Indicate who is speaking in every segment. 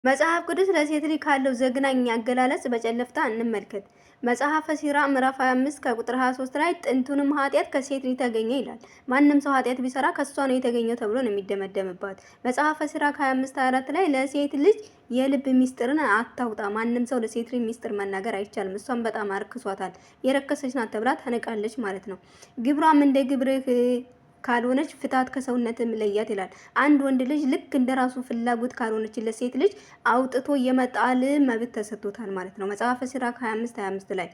Speaker 1: መጽሐፍ ቅዱስ ለሴት ልጅ ካለው ዘግናኝ አገላለጽ በጨለፍታ እንመልከት። መጽሐፈ ሲራክ ምዕራፍ 25 ከቁጥር 23 ላይ ጥንቱንም ኃጢአት ከሴት ልጅ ተገኘ ይላል። ማንም ሰው ኃጢአት ቢሰራ ከሷ ነው የተገኘው ተብሎ ነው የሚደመደምባት። መጽሐፈ ሲራክ 25:24 ላይ ለሴት ልጅ የልብ ሚስጥርን አታውጣ። ማንም ሰው ለሴት ልጅ ሚስጥር መናገር አይቻልም። እሷን በጣም አርክሷታል። የረከሰች ናት ተብላ ተነቃለች ማለት ነው። ግብሯም እንደ ግብርህ ካልሆነች ፍታት ከሰውነትም ለያት ይላል። አንድ ወንድ ልጅ ልክ እንደራሱ ፍላጎት ካልሆነች ለሴት ልጅ አውጥቶ የመጣል መብት ተሰጥቶታል ማለት ነው። መጽሐፈ ሲራክ 25:25 ላይ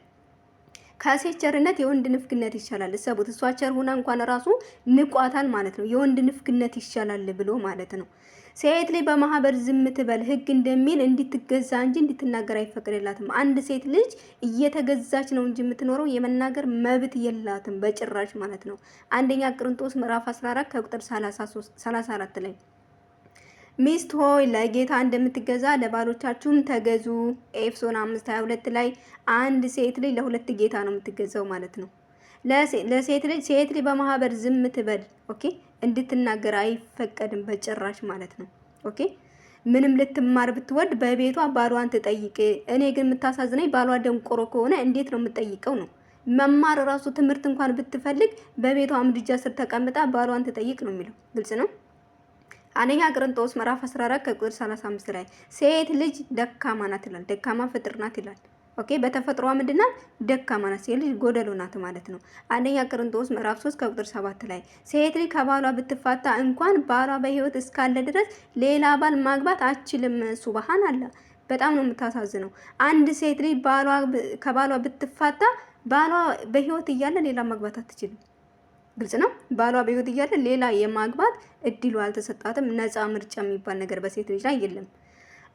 Speaker 1: ከሴት ቸርነት የወንድ ንፍግነት ይሻላል። እሰቡት፣ እሷ ቸር ሆና እንኳን ራሱ ንቋታል ማለት ነው። የወንድ ንፍግነት ይሻላል ብሎ ማለት ነው። ሴት ልጅ በማህበር ዝም ትበል፣ ህግ እንደሚል እንድትገዛ እንጂ እንድትናገር አይፈቅድላትም። አንድ ሴት ልጅ እየተገዛች ነው እንጂ የምትኖረው የመናገር መብት የላትም በጭራሽ ማለት ነው። አንደኛ ቆሮንቶስ ምዕራፍ 14 ከቁጥር 34 ላይ ሚስት ሆይ ለጌታ እንደምትገዛ ለባሎቻችሁም ተገዙ። ኤፌሶን 5:22 ላይ አንድ ሴት ልጅ ለሁለት ጌታ ነው የምትገዛው ማለት ነው። ለሴት ልጅ በማህበር ዝም ትበል፣ ኦኬ፣ እንድትናገር አይፈቀድም በጭራሽ ማለት ነው። ኦኬ፣ ምንም ልትማር ብትወድ በቤቷ ባሏን ትጠይቅ። እኔ ግን የምታሳዝነኝ ባሏ ደንቆሮ ከሆነ እንዴት ነው የምትጠይቀው ነው። መማር ራሱ ትምህርት እንኳን ብትፈልግ በቤቷ ምድጃ ስር ተቀምጣ ባሏን ትጠይቅ ነው የሚለው። ግልጽ ነው። አንደኛ ቆሮንቶስ ምዕራፍ 14 ከቁጥር 35 ላይ ሴት ልጅ ደካማ ናት ይላል። ደካማ ፍጥር ናት ይላል። ኦኬ፣ በተፈጥሯ ምንድናት? ደካማ ናት። ሴት ልጅ ጎደሎ ናት ማለት ነው። አንደኛ ቆሮንቶስ ምዕራፍ 3 ከቁጥር 7 ላይ ሴት ልጅ ከባሏ ብትፋታ እንኳን ባሏ በህይወት እስካለ ድረስ ሌላ ባል ማግባት አትችልም። ሱብሃንአላህ፣ በጣም ነው የምታሳዝነው። አንድ ሴት ልጅ ከባሏ ብትፋታ ባሏ በህይወት እያለ ሌላ ማግባት አትችልም። ግልጽ ነው። ባሏ በህይወት እያለ ሌላ የማግባት እድሉ አልተሰጣትም። ነፃ ምርጫ የሚባል ነገር በሴት ልጅ ላይ የለም።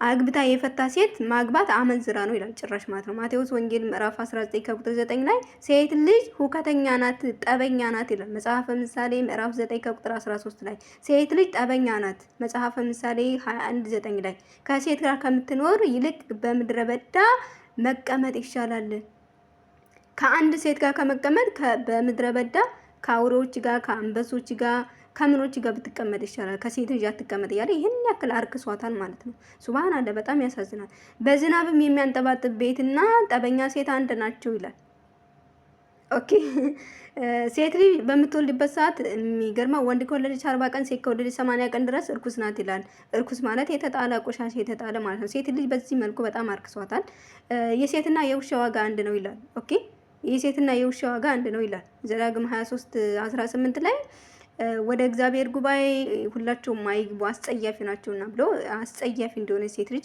Speaker 1: አግብታ የፈታ ሴት ማግባት አመንዝራ ነው ይላል ጭራሽ ማለት ነው። ማቴዎስ ወንጌል ምዕራፍ 19 ከቁጥር 9 ላይ ሴት ልጅ ሁከተኛ ናት፣ ጠበኛ ናት ይላል። መጽሐፈ ምሳሌ ምዕራፍ 9 ከቁጥር 13 ላይ ሴት ልጅ ጠበኛ ናት። መጽሐፈ ምሳሌ 21:9 ላይ ከሴት ጋር ከምትኖር ይልቅ በምድረ በዳ መቀመጥ ይሻላል። ከአንድ ሴት ጋር ከመቀመጥ በምድረ በዳ ከአውሬዎች ጋር ከአንበሶች ጋር ከምኖች ጋር ብትቀመጥ ይሻላል፣ ከሴት ልጅ አትቀመጥ እያለ ይህን ያክል አርክሷታል ማለት ነው። ሱብሃንአላህ፣ በጣም ያሳዝናል። በዝናብም የሚያንጠባጥብ ቤትና ጠበኛ ሴት አንድ ናቸው ይላል። ኦኬ፣ ሴት ልጅ በምትወልድበት ሰዓት የሚገርመው ወንድ ከወለደች 40 ቀን ሴት ከወለደች 80 ቀን ድረስ እርኩስ ናት ይላል። እርኩስ ማለት የተጣለ ቆሻሻ የተጣለ ማለት ነው። ሴት ልጅ በዚህ መልኩ በጣም አርክሷታል። የሴትና የውሻ ዋጋ አንድ ነው ይላል። ኦኬ፣ የሴትና የውሻ ዋጋ አንድ ነው ይላል። ዘዳግም 23:18 ላይ ወደ እግዚአብሔር ጉባኤ ሁላቸውም አይግቡ አስጸያፊ ናቸውና ብሎ አስጸያፊ እንደሆነ ሴት ልጅ